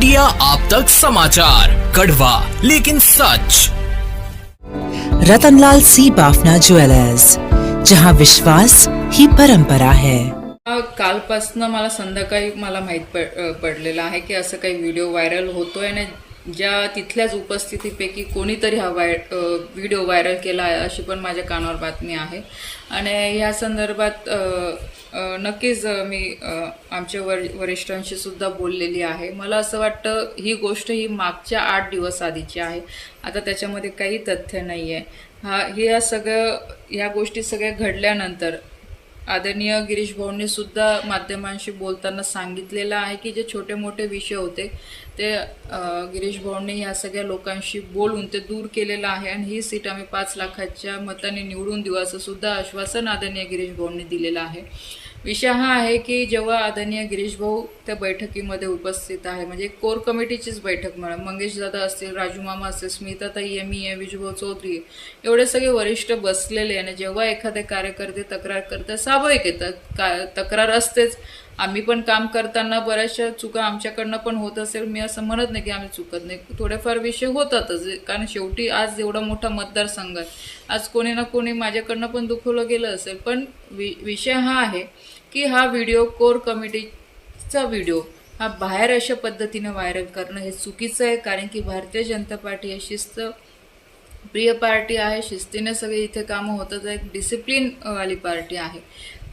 India आप तक समाचार, कड़वा लेकिन सच। रतनलाल सी बाफना ज्वेलर्स, जहां विश्वास ही परंपरा है। कालपासनं मला संध्याकाळी मला माहीत पडलेलं आहे की असं काही व्हिडिओ व्हायरल होतोय आणि ज्या तिथल्याच उपस्थितीपैकी कोणीतरी हा व्हिडिओ व्हायरल केला आहे अशी पण माझ्या कानावर बातमी आहे। आणि ह्या संदर्भात नक्कीच मी आमच्या वरिष्ठांशी सुद्धा बोललेली आहे। मला असं वाटतं ही गोष्ट ही मागच्या 8 दिवस आधीची आहे। आता त्याच्यामध्ये काही तथ्य नाही आहे। ह्या गोष्टी सगळ्या घडल्यानंतर आदरणीय गिरीश भाऊंनी सुद्धा माध्यमांशी बोलताना सांगितलेलं आहे की जे छोटे मोठे विषय होते ते गिरीश भाऊंनी ह्या सगळ्या लोकांशी बोलून ते दूर केलेलं आहे आणि ही सीट आम्ही 5 लाखाच्या मताने निवडून देऊ असं सुद्धा आश्वासन आदरणीय गिरीश भाऊंनी दिलेलं आहे। विषय हा आहे की जेव्हा आदरणीय गिरीश भाऊ त्या बैठकीमध्ये उपस्थित आहे, म्हणजे कोर कमिटीचीच बैठक म्हणा, मंगेश दादा असतील, राजू मामा असतील, स्मिताताई एमी आहे, विजूभाऊ चौधरी, एवढे सगळे वरिष्ठ बसलेले आणि जेव्हा एखादे कार्यकर्ते तक्रार करतात, स्वाभाविक येतात तक्रार असतेच। आम्ही पण काम करताना बऱ्याचशा चुका आमच्याकडनं पण होत असेल, मी असं म्हणत नाही की आम्ही चुकत नाही, थोडेफार विषय होतातच, कारण शेवटी आज एवढा मोठा मतदारसंघ आहे, आज कोणी ना कोणी माझ्याकडनं पण दुखवलं गेलं असेल। पण विषय हा आहे की हा व्हिडिओ कोर कमिटीचा व्हिडिओ हा बाहेर अशा पद्धतीने व्हायरल करणं हे चुकीचं आहे, कारण की भारतीय जनता पार्टी ही शिस्त प्रिय पार्टी आहे, शिस्तीने सगळे इथे कामं होतात, एक डिसिप्लिन वाली पार्टी आहे।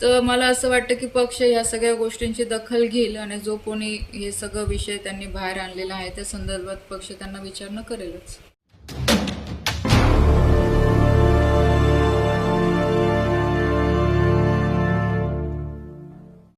तर मला असं वाटतं की पक्ष ह्या सगळ्या गोष्टींची दखल घेईल आणि जो कोणी हे सगळं विषय त्यांनी बाहेर आणलेला आहे त्या संदर्भात पक्ष त्यांना विचारणा करेलच।